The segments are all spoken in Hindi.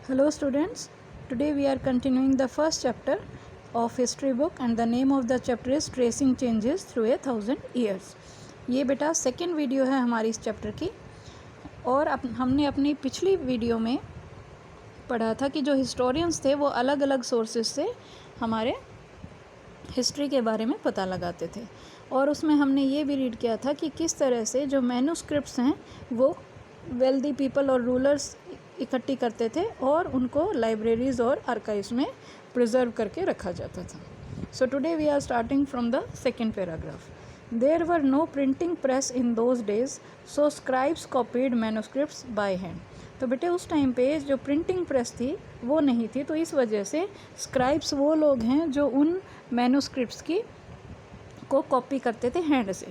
Hello students, today we are continuing the first chapter of history book and the name of the chapter is Tracing Changes Through 1000 Years. ये बेटा सेकेंड वीडियो है हमारी इस चैप्टर की। और हमने अपनी पिछली वीडियो में पढ़ा था कि जो हिस्टोरियंस थे वो अलग अलग सोर्सेज से हमारे हिस्ट्री के बारे में पता लगाते थे, और उसमें हमने ये भी रीड किया था कि किस तरह से जो मैन्यूस्क्रिप्ट्स हैं वो वेल्दी पीपल और रूलर्स इकट्ठी करते थे और उनको लाइब्रेरीज़ और आर्काइव्स में प्रिजर्व करके रखा जाता था। So today we are starting from the second paragraph. There were no printing press in those days, so scribes copied manuscripts by hand. तो बेटे उस टाइम पे जो प्रिंटिंग प्रेस थी वो नहीं थी, तो इस वजह से स्क्राइब्स वो लोग हैं जो उन मैन्यूस्क्रिप्ट्स की को कॉपी करते थे हैंड से,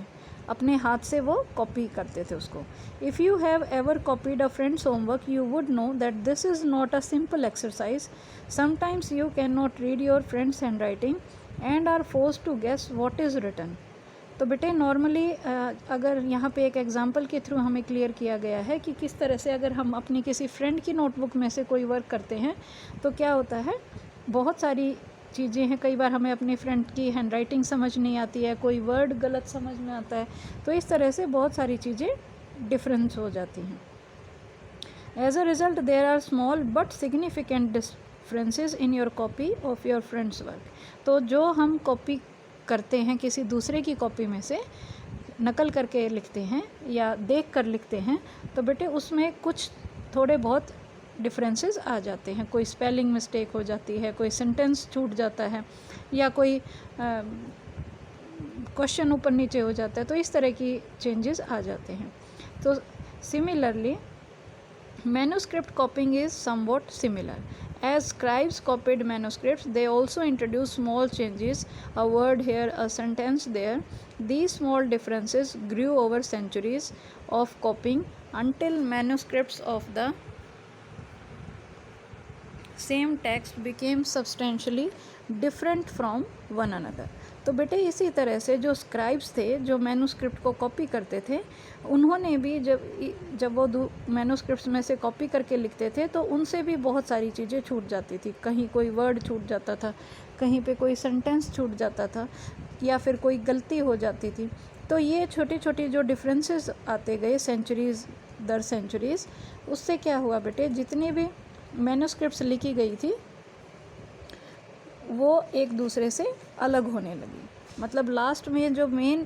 अपने हाथ से वो कॉपी करते थे उसको। If you have ever copied a friend's homework you would know that this is not a simple exercise. Sometimes you can not read your friend's hand writing and are force to guess what is written. तो बेटे नॉर्मली अगर यहाँ पे एक एग्जांपल के थ्रू हमें क्लियर किया गया है कि किस तरह से अगर हम अपनी किसी फ्रेंड की नोटबुक में से कोई वर्क करते हैं तो क्या होता है, बहुत सारी चीज़ें हैं। कई बार हमें अपने फ्रेंड की हैंड राइटिंग समझ नहीं आती है, कोई वर्ड गलत समझ में आता है, तो इस तरह से बहुत सारी चीज़ें डिफरेंस हो जाती हैं। As a result there are small but significant differences in your copy of your friend's work. तो जो हम कॉपी करते हैं किसी दूसरे की कॉपी में से, नकल करके लिखते हैं या देख कर लिखते हैं, तो बेटे उसमें कुछ थोड़े बहुत डिफरेंसेस आ जाते हैं। कोई स्पेलिंग मिस्टेक हो जाती है, कोई सेंटेंस छूट जाता है, या कोई क्वेश्चन ऊपर नीचे हो जाता है, तो इस तरह की चेंजेस आ जाते हैं। तो similarly manuscript copying is somewhat similar. As scribes copied manuscripts, they also introduced small changes, a word here, a sentence there. These small differences grew over centuries of copying until manuscripts of the same text became substantially different from one another. तो बेटे इसी तरह से जो स्क्राइब्स थे जो मैन्यूस्क्रिप्ट को कॉपी करते थे, उन्होंने भी जब वो मैन्यूस्क्रिप्ट्स में से कॉपी करके लिखते थे तो उनसे भी बहुत सारी चीज़ें छूट जाती थी। कहीं कोई वर्ड छूट जाता था, कहीं पे कोई सेंटेंस छूट जाता था, या फिर कोई गलती हो जाती थी। तो ये छोटी छोटी जो डिफरेंसेस आते गए सेंचुरीज़ दर सेंचुरीज़, उससे क्या हुआ बेटे, जितनी भी मैन्यूस्क्रिप्ट्स लिखी गई थी वो एक दूसरे से अलग होने लगी। मतलब लास्ट में जो मेन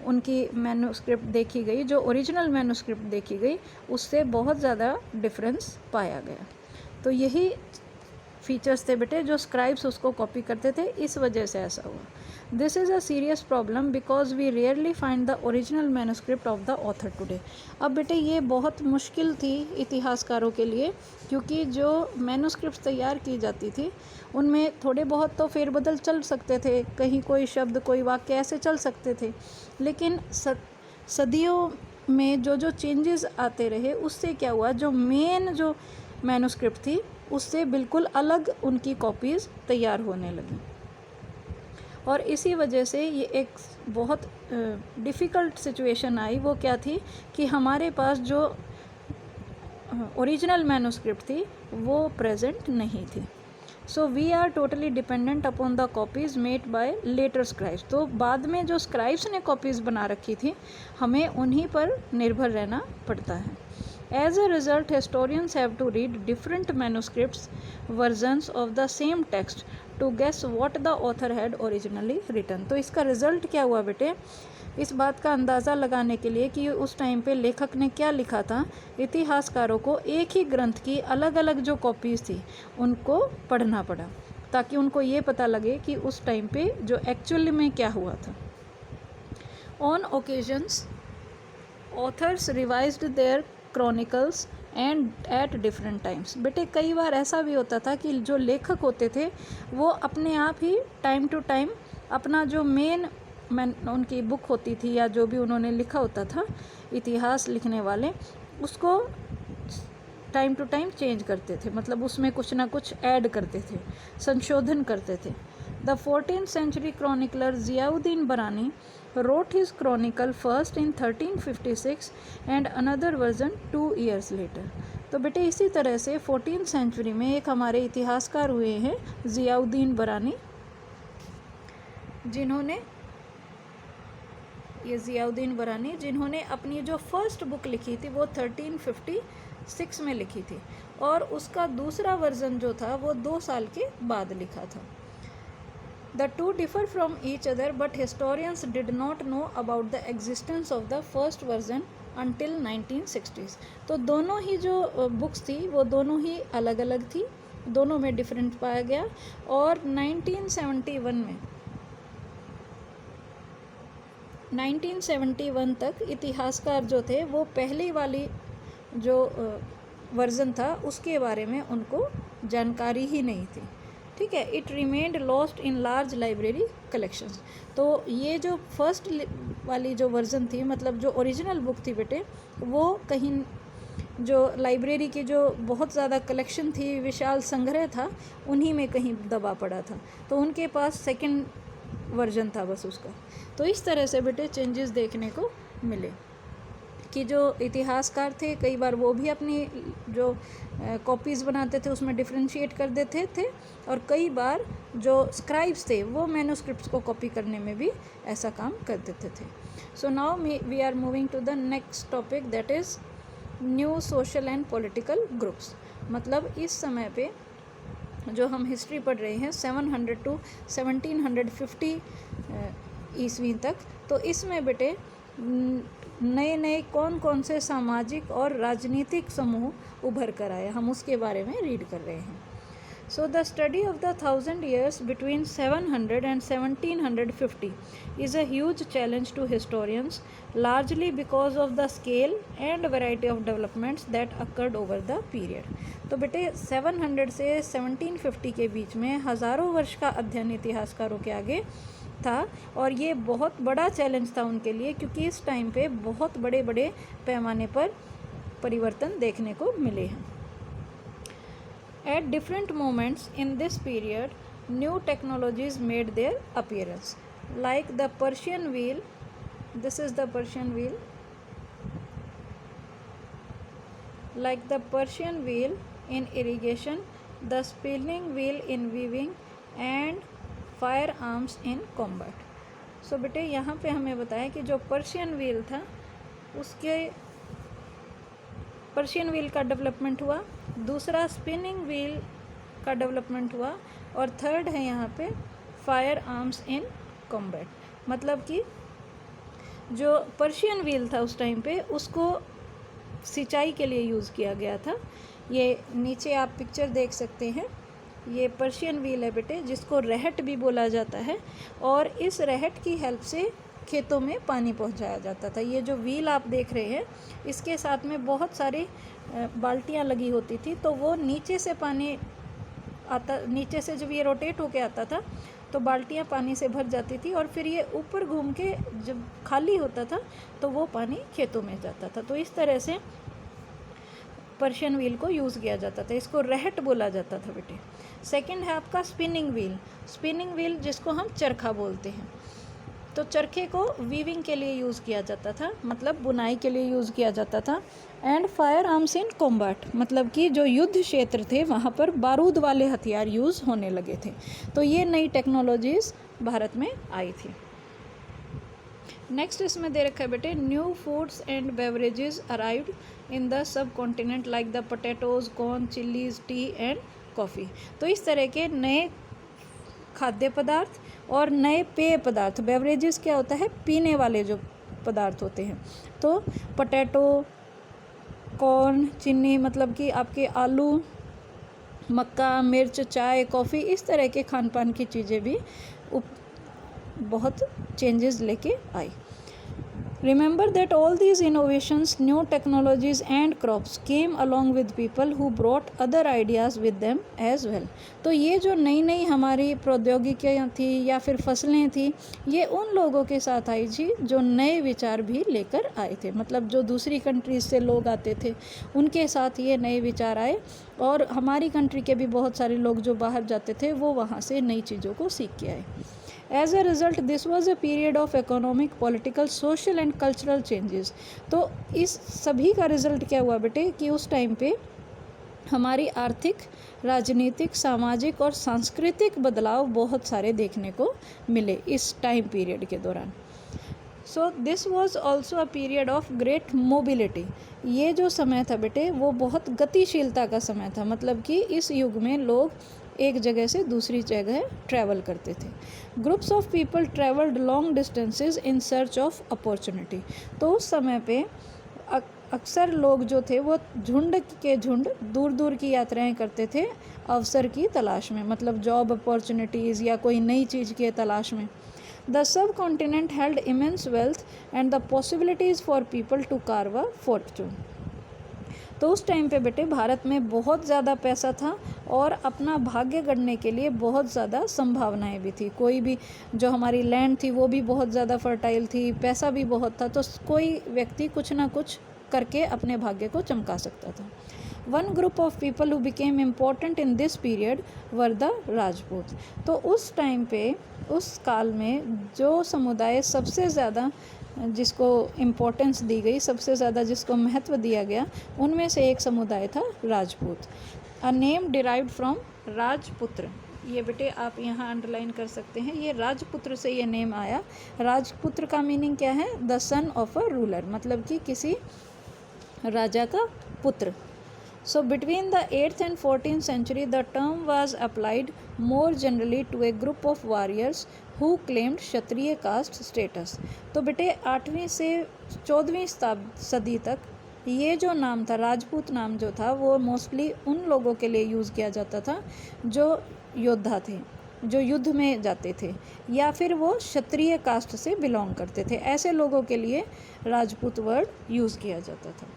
उनकी मैन्यूस्क्रिप्ट देखी गई, जो ओरिजिनल मैन्यूस्क्रिप्ट देखी गई, उससे बहुत ज़्यादा डिफरेंस पाया गया। तो यही फीचर्स थे बेटे जो स्क्राइब्स उसको कॉपी करते थे, इस वजह से ऐसा हुआ। This is a serious problem because we rarely find the original manuscript of the author today. अब बेटे ये बहुत मुश्किल थी इतिहासकारों के लिए, क्योंकि जो मैन्यूस्क्रिप्ट तैयार की जाती थी उनमें थोड़े बहुत तो फेरबदल चल सकते थे, कहीं कोई शब्द कोई वाक्य ऐसे चल सकते थे, लेकिन सदियों में जो जो चेंजेस आते रहे उससे क्या हुआ, जो मेन जो मैन्यूस्क्रिप्ट थी उससे बिल्कुल अलग उनकी कॉपीज़ तैयार होने लगी। और इसी वजह से ये एक बहुत डिफ़िकल्ट सिचुएशन आई। वो क्या थी कि हमारे पास जो ओरिजिनल मैन्यूस्क्रिप्ट थी वो प्रेजेंट नहीं थी। So we are totally dependent upon the copies made by later scribes. तो बाद में जो स्क्राइब्स ने कॉपीज़ बना रखी थी, हमें उन्हीं पर निर्भर रहना पड़ता है। As a result, historians have to read different manuscripts versions of the same text to guess what the author had originally written. तो इसका रिज़ल्ट क्या हुआ बेटे, इस बात का अंदाज़ा लगाने के लिए कि उस टाइम पे लेखक ने क्या लिखा था, इतिहासकारों को एक ही ग्रंथ की अलग अलग जो कॉपीज़ थी उनको पढ़ना पड़ा, ताकि उनको ये पता लगे कि उस टाइम पे जो एक्चुअली में क्या हुआ था। On occasions, authors revised their chronicles and at different times. बेटे कई बार ऐसा भी होता था कि जो लेखक होते थे वो अपने आप ही टाइम टू टाइम अपना जो मेन उनकी बुक होती थी या जो भी उन्होंने लिखा होता था, इतिहास लिखने वाले, उसको टाइम टू टाइम चेंज करते थे, मतलब उसमें कुछ ना कुछ ऐड करते थे, संशोधन करते थे। The 14th century chronicler Ziauddin Barani wrote his chronicle first in 1356 and another version 2 years later. तो बेटे इसी तरह से 14th सेंचुरी में एक हमारे इतिहासकार हुए हैं ज़ियाउद्दीन बरानी, जिन्होंने अपनी जो फर्स्ट बुक लिखी थी वो 1356 में लिखी थी और उसका दूसरा वर्जन जो था वो 2 साल के बाद लिखा था। The two differ from each other, but historians did not know about the existence of the first version until 1960s. तो दोनों ही जो बुक्स थी वो दोनों ही अलग अलग थी, दोनों में डिफरेंट पाया गया और 1971 तक इतिहासकार जो थे वो पहली वाली जो वर्जन था उसके बारे में उनको जानकारी ही नहीं थी। ठीक है, it remained lost in large library collections. तो ये जो फर्स्ट वाली जो वर्जन थी, मतलब जो ओरिजिनल बुक थी बेटे, वो कहीं जो लाइब्रेरी की जो बहुत ज़्यादा कलेक्शन थी, विशाल संग्रह था, उन्हीं में कहीं दबा पड़ा था, तो उनके पास सेकंड वर्जन था बस उसका। तो इस तरह से बेटे चेंजेस देखने को मिले कि जो इतिहासकार थे कई बार वो भी अपनी जो कॉपीज़ बनाते थे उसमें डिफ्रेंशिएट कर देते थे और कई बार जो स्क्राइब्स थे वो मैन्युस्क्रिप्ट्स को कॉपी करने में भी ऐसा काम कर देते थे। So now we are moving to the next topic, that is new social and political groups. मतलब इस समय पे जो हम हिस्ट्री पढ़ रहे हैं 700 to 1750 ईस्वी तक, तो इसमें बेटे नए नए कौन कौन से सामाजिक और राजनीतिक समूह उभर कर आए, हम उसके बारे में रीड कर रहे हैं। So the study of the 1000 years between 700 and 1750 is a huge challenge to historians, largely because of the scale and variety of developments that occurred over the period. तो बेटे 700 से 1750 के बीच में हज़ारों वर्ष का अध्ययन इतिहासकारों के आगे था और ये बहुत बड़ा चैलेंज था उनके लिए, क्योंकि इस टाइम पे बहुत बड़े बड़े पैमाने पर परिवर्तन देखने को मिले हैं। At different moments in this period, new technologies made their appearance, like the Persian wheel. This is the Persian wheel. Like the Persian wheel in irrigation, the spinning wheel in weaving, and firearms in combat. So बेटे यहाँ पे हमें बताया कि जो पर्शियन व्हील था उसके पर्शियन व्हील का डेवलपमेंट हुआ, दूसरा स्पिनिंग व्हील का डेवलपमेंट हुआ और थर्ड है यहाँ पे फायर आर्म्स इन कॉम्बैट। मतलब कि जो पर्शियन व्हील था उस टाइम पे उसको सिंचाई के लिए यूज़ किया गया था। ये नीचे आप पिक्चर देख सकते हैं, ये पर्शियन व्हील है बेटे, जिसको रहट भी बोला जाता है और इस रहट की हेल्प से खेतों में पानी पहुंचाया जाता था। ये जो व्हील आप देख रहे हैं इसके साथ में बहुत सारी बाल्टियां लगी होती थी, तो वो नीचे से पानी आता, नीचे से जब ये रोटेट होके आता था तो बाल्टियां पानी से भर जाती थी और फिर ये ऊपर घूम के जब खाली होता था तो वो पानी खेतों में जाता था। तो इस तरह से पर्शियन व्हील को यूज़ किया जाता था, इसको रहट बोला जाता था बेटे। सेकंड है आपका स्पिनिंग व्हील। स्पिनिंग व्हील जिसको हम चरखा बोलते हैं, तो चरखे को वीविंग के लिए यूज़ किया जाता था, मतलब बुनाई के लिए यूज़ किया जाता था। And fire arms in combat, मतलब कि जो युद्ध क्षेत्र थे वहाँ पर बारूद वाले हथियार यूज़ होने लगे थे। तो ये नई टेक्नोलॉजीज़ भारत में आई थी। नेक्स्ट इसमें दे रखा है बेटे, new foods and beverages arrived in the sub continent like the potatoes, corn, chillies, T and coffee. तो इस तरह के नए खाद्य पदार्थ और नए पेय पदार्थ, बेवरेजेस क्या होता है, पीने वाले जो पदार्थ होते हैं, तो पोटैटो, कॉर्न, चीनी, मतलब कि आपके आलू, मक्का, मिर्च, चाय, कॉफ़ी, इस तरह के खान पान की चीज़ें भी बहुत चेंजेस लेके आई। Remember that all these innovations, new technologies and crops came along with people who brought other ideas with them as well. तो ये जो नई नई हमारी प्रौद्योगिकियाँ थी या फिर फसलें थी, ये उन लोगों के साथ आई थी जो नए विचार भी लेकर आए थे। मतलब जो दूसरी कंट्रीज से लोग आते थे उनके साथ ये नए विचार आए और हमारी कंट्री के भी बहुत सारे लोग जो बाहर जाते थे वो वहाँ से नई चीज़ों को सीख के आए। As a result, this was a period of economic, political, social and cultural changes. तो इस सभी का रिज़ल्ट क्या हुआ बेटे कि उस टाइम पे हमारी आर्थिक, राजनीतिक, सामाजिक और सांस्कृतिक बदलाव बहुत सारे देखने को मिले इस टाइम पीरियड के दौरान। So this was also a period of great mobility. ये जो समय था बेटे वो बहुत गतिशीलता का समय था, मतलब कि इस युग में लोग एक जगह से दूसरी जगह ट्रैवल करते थे। Groups of people travelled long distances in search of opportunity. तो उस समय पे अक्सर लोग जो थे वो झुंड के झुंड दूर दूर की यात्राएं करते थे अवसर की तलाश में, मतलब जॉब अपॉर्चुनिटीज़ या कोई नई चीज़ की तलाश में। The subcontinent held immense wealth and the possibilities for people to carve a fortune. तो उस टाइम पे बेटे भारत में बहुत ज़्यादा पैसा था और अपना भाग्य गढ़ने के लिए बहुत ज़्यादा संभावनाएं भी थी। कोई भी जो हमारी लैंड थी वो भी बहुत ज़्यादा फर्टाइल थी, पैसा भी बहुत था, तो कोई व्यक्ति कुछ ना कुछ करके अपने भाग्य को चमका सकता था। One group of people who became important in this period were the Rajput. तो उस टाइम पे, उस काल में जो समुदाय सबसे ज़्यादा जिसको इम्पोर्टेंस दी गई, सबसे ज़्यादा जिसको महत्व दिया गया, उनमें से एक समुदाय था Rajput. A name derived from राजपुत्र। ये बेटे आप यहाँ अंडरलाइन कर सकते हैं, ये राजपुत्र से ये नेम आया। राजपुत्र का मीनिंग क्या है? The son of a ruler, मतलब कि किसी राजा का पुत्र। So between the 8th and 14th century, the term was applied more generally to a group of warriors who claimed Kshatriya caste status. तो बेटे 8वीं से 14वीं सदी तक ये जो नाम था, राजपूत नाम जो था, वो मोस्टली उन लोगों के लिए यूज़ किया जाता था जो योद्धा थे, जो युद्ध में जाते थे, या फिर वो क्षत्रिय कास्ट से बिलोंग करते थे। ऐसे लोगों के लिए राजपूत वर्ड यूज़ किया जाता था।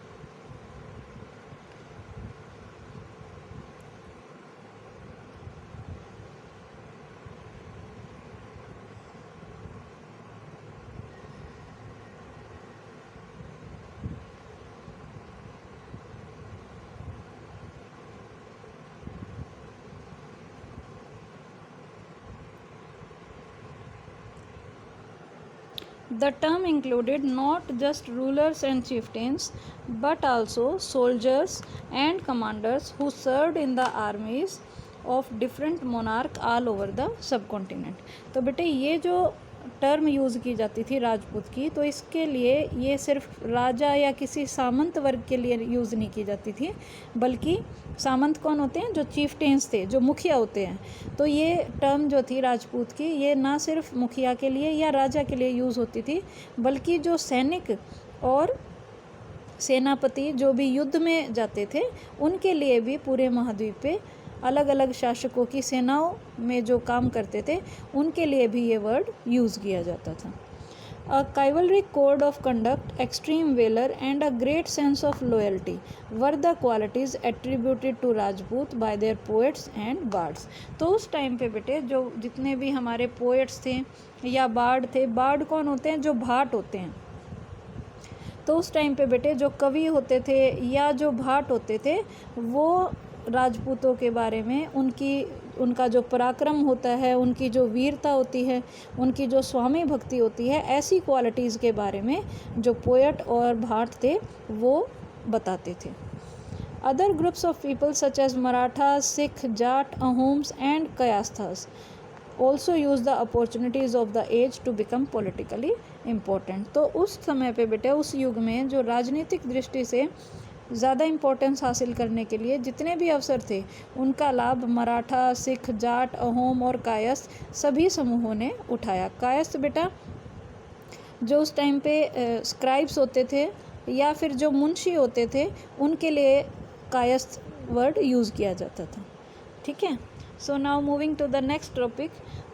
The term included not just rulers and chieftains, but also soldiers and commanders who served in the armies of different monarchs all over the subcontinent। तो बेटे ये जो टर्म यूज़ की जाती थी राजपूत की, तो इसके लिए ये सिर्फ राजा या किसी सामंत वर्ग के लिए यूज़ नहीं की जाती थी, बल्कि सामंत कौन होते हैं? जो चीफ्टेन्स थे, जो मुखिया होते हैं। तो ये टर्म जो थी राजपूत की, ये ना सिर्फ मुखिया के लिए या राजा के लिए यूज़ होती थी, बल्कि जो सैनिक और सेनापति जो भी युद्ध में जाते थे, उनके लिए भी पूरे महाद्वीप पे अलग अलग शासकों की सेनाओं में जो काम करते थे, उनके लिए भी ये वर्ड यूज़ किया जाता था। A chivalric code of conduct, extreme valor and a great sense of loyalty were the qualities attributed to Rajput by their poets and bards। तो उस टाइम पे बेटे जो जितने भी हमारे पोएट्स थे या बार्ड थे, बार्ड कौन होते हैं? जो भाट होते हैं। तो उस टाइम पे बेटे जो कवि होते थे या जो भाट होते थे, वो राजपूतों के बारे में उनका जो पराक्रम होता है, उनकी जो वीरता होती है, उनकी जो स्वामी भक्ति होती है, ऐसी क्वालिटीज़ के बारे में जो पोएट और भाट थे वो बताते थे। Other groups of people such as Maratha, Sikh, Jat, Ahoms and Kayasthas also use the opportunities of the age to become politically important. तो उस समय पे बेटे, उस युग में जो राजनीतिक दृष्टि से ज़्यादा इम्पोर्टेंस हासिल करने के लिए जितने भी अवसर थे, उनका लाभ मराठा, सिख, जाट, अहोम और कायस्थ सभी समूहों ने उठाया। कायस्थ बेटा जो उस टाइम पे स्क्राइब्स होते थे या फिर जो मुंशी होते थे, उनके लिए कायस्थ वर्ड यूज़ किया जाता था। ठीक है। So now moving to the next topic.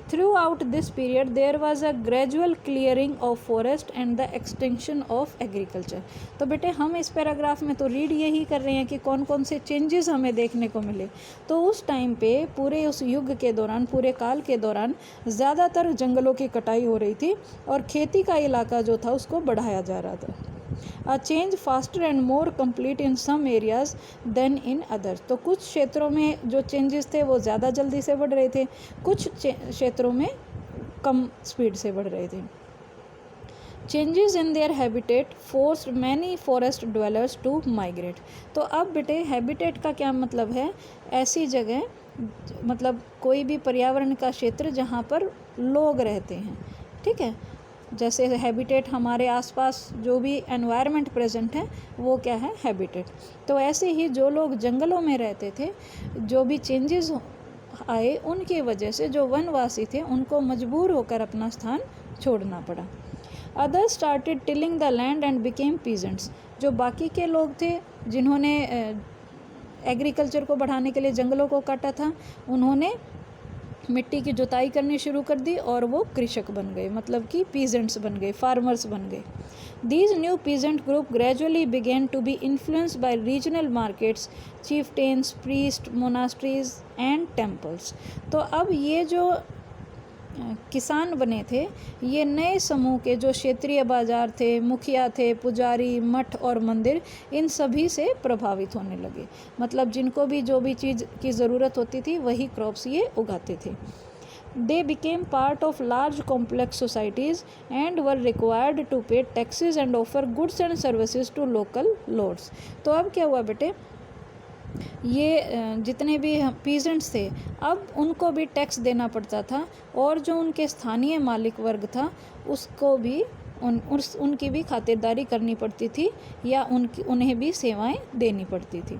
Throughout this period, there was a gradual clearing of forest and the extinction of agriculture। तो बेटे हम इस पैराग्राफ में तो रीड यही कर रहे हैं कि कौन कौन से चेंजेस हमें देखने को मिले। तो उस टाइम पे पूरे उस युग के दौरान, पूरे काल के दौरान ज़्यादातर जंगलों की कटाई हो रही थी और खेती का इलाका जो था उसको बढ़ाया जा रहा था। A change faster and more complete in some areas than in others। तो कुछ क्षेत्रों में जो चेंजेस थे वो ज़्यादा जल्दी से बढ़ रहे थे, कुछ क्षेत्रों में कम स्पीड से बढ़ रहे थे। Changes in their habitat forced many forest dwellers to migrate. तो अब बेटे हैबिटेट का क्या मतलब है, ऐसी जगह मतलब कोई भी पर्यावरण का क्षेत्र जहाँ पर लोग रहते हैं, ठीक है। जैसे हैबिटेट हमारे आसपास जो भी एनवायरनमेंट प्रेजेंट है वो क्या है, हैबिटेट। तो ऐसे ही जो लोग जंगलों में रहते थे, जो भी चेंजेस आए उनकी वजह से जो वनवासी थे उनको मजबूर होकर अपना स्थान छोड़ना पड़ा। Others started tilling the land and became peasants. जो बाकी के लोग थे जिन्होंने एग्रीकल्चर को बढ़ाने के लिए जंगलों को काटा था, उन्होंने मिट्टी की जुताई करनी शुरू कर दी और वो कृषक बन गए, मतलब कि पीजेंट्स बन गए, फार्मर्स बन गए। These new peasant group gradually began to be influenced by regional markets, chieftains, priests, monasteries and temples। तो अब ये जो किसान बने थे, ये नए समूह के जो क्षेत्रीय बाजार थे, मुखिया थे, पुजारी, मठ और मंदिर, इन सभी से प्रभावित होने लगे। मतलब जिनको भी जो भी चीज़ की ज़रूरत होती थी वही क्रॉप्स ये उगाते थे। They became part of large complex societies and were required to pay taxes and offer goods and services to local lords। तो अब क्या हुआ बेटे, ये जितने भी पीजेंट्स थे अब उनको भी टैक्स देना पड़ता था, और जो उनके स्थानीय मालिक वर्ग था उसको भी उनकी भी खातिरदारी करनी पड़ती थी या उन्हें भी सेवाएं देनी पड़ती थी।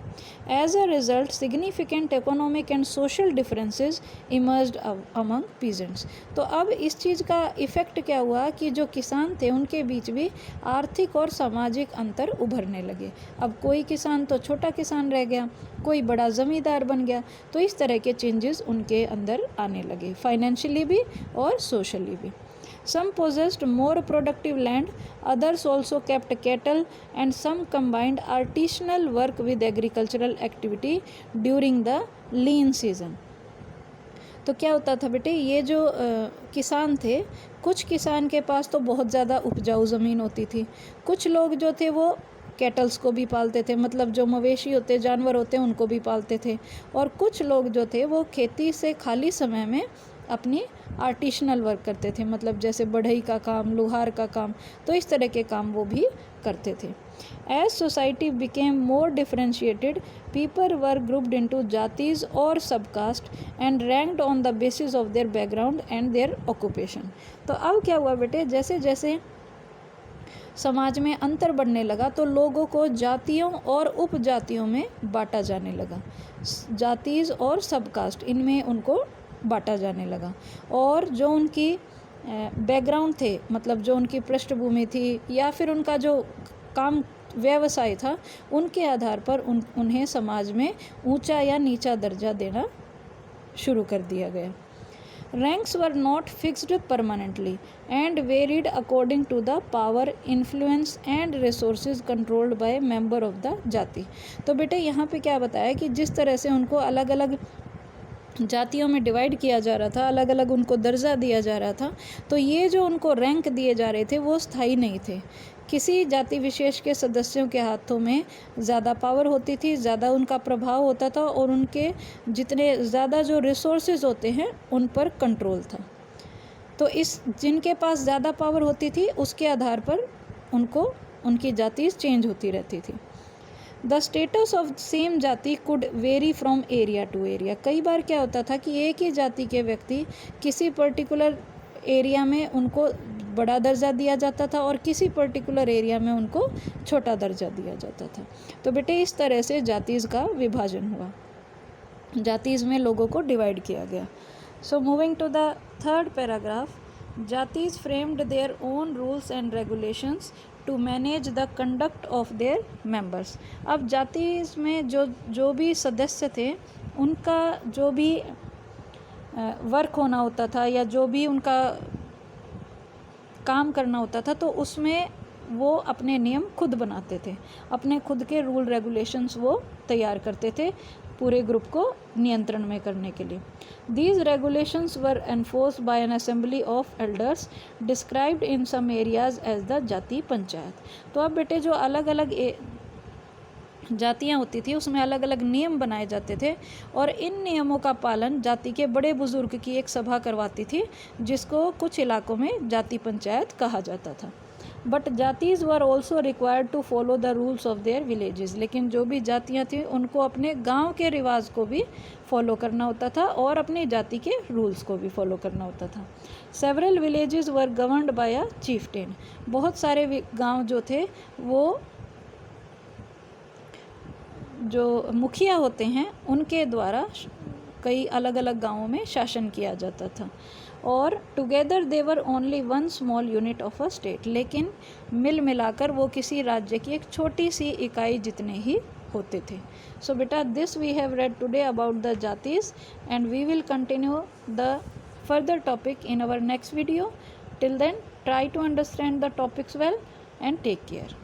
As a result significant economic and social differences emerged among peasants. तो अब इस चीज़ का इफ़ेक्ट क्या हुआ कि जो किसान थे उनके बीच भी आर्थिक और सामाजिक अंतर उभरने लगे। अब कोई किसान तो छोटा किसान रह गया, कोई बड़ा ज़मींदार बन गया। तो इस तरह के चेंजेस उनके अंदर आने लगे, फाइनेंशियली भी और सोशली भी। Some possessed more productive land, others also kept cattle, and some combined artisanal work with agricultural activity during the lean season। तो क्या होता था बेटे, ये जो किसान थे, कुछ किसान के पास तो बहुत ज़्यादा उपजाऊ ज़मीन होती थी, कुछ लोग जो थे वो कैटल्स को भी पालते थे, मतलब जो मवेशी होते, जानवर होते हैं उनको भी पालते थे, और कुछ लोग जो थे वो खेती से खाली समय में अपनी आर्टिसनल वर्क करते थे, मतलब जैसे बढ़ई का काम, लोहार का काम, तो इस तरह के काम वो भी करते थे। As society became more differentiated, people were grouped into jatis or subcaste and ranked on the basis of their background and their occupation. तो अब क्या हुआ बेटे, जैसे जैसे समाज में अंतर बढ़ने लगा तो लोगों को जातियों और उपजातियों में बांटा जाने लगा, जातीज और सबकास्ट इनमें उनको बांटा जाने लगा, और जो उनकी बैकग्राउंड थे, मतलब जो उनकी पृष्ठभूमि थी या फिर उनका जो काम व्यवसाय था, उनके आधार पर उन्हें समाज में ऊंचा या नीचा दर्जा देना शुरू कर दिया गया। Ranks were not fixed permanently and varied according to the power, influence and resources controlled by member of the jati. तो बेटे यहाँ पे क्या बताया कि जिस तरह से उनको अलग अलग जातियों में डिवाइड किया जा रहा था, अलग अलग उनको दर्जा दिया जा रहा था, तो ये जो उनको रैंक दिए जा रहे थे वो स्थायी नहीं थे। किसी जाति विशेष के सदस्यों के हाथों में ज़्यादा पावर होती थी, ज़्यादा उनका प्रभाव होता था, और उनके जितने ज़्यादा जो रिसोर्सेज होते हैं उन पर कंट्रोल था। तो इस जिनके पास ज़्यादा पावर होती थी उसके आधार पर उनको उनकी जाति चेंज होती रहती थी। The status of same jati could vary from area to area. कई बार क्या होता था कि एक ही जाति के व्यक्ति किसी पर्टिकुलर एरिया में उनको बड़ा दर्जा दिया जाता था और किसी पर्टिकुलर एरिया में उनको छोटा दर्जा दिया जाता था। तो बेटे इस तरह से जातीज़ का विभाजन हुआ, जातीज़ में लोगों को डिवाइड किया गया। So moving to the third paragraph, jatis framed their own rules and regulations to manage the conduct of their members. अब जातीज़ में जो भी सदस्य थे उनका जो भी वर्क होना होता था या जो भी उनका काम करना होता था, तो उसमें वो अपने नियम खुद बनाते थे, अपने खुद के रूल रेगुलेशंस वो तैयार करते थे पूरे ग्रुप को नियंत्रण में करने के लिए। These regulations were enforced by an assembly of elders described in some areas as the जाति पंचायत। तो अब बेटे जो अलग अलग जातियाँ होती थी उसमें अलग अलग नियम बनाए जाते थे, और इन नियमों का पालन जाति के बड़े बुजुर्ग की एक सभा करवाती थी, जिसको कुछ इलाकों में जाति पंचायत कहा जाता था। But jatis were also required to follow the rules of their villages, लेकिन जो भी जातियाँ थीं उनको अपने गांव के रिवाज को भी फॉलो करना होता था और अपनी जाति के रूल्स को भी फॉलो करना होता था। सेवरल विलेजेस वर गवर्नड बाय अ चीफटेन, बहुत सारे गांव जो थे वो जो मुखिया होते हैं उनके द्वारा कई अलग अलग गांवों में शासन किया जाता था। और together they were only one small unit of a state, लेकिन मिल मिलाकर वो किसी राज्य की एक छोटी सी इकाई जितने ही होते थे। सो बेटा this we have read today about the jatis and we will continue the further topic in our next video. Till then, try to understand the topics well and take care.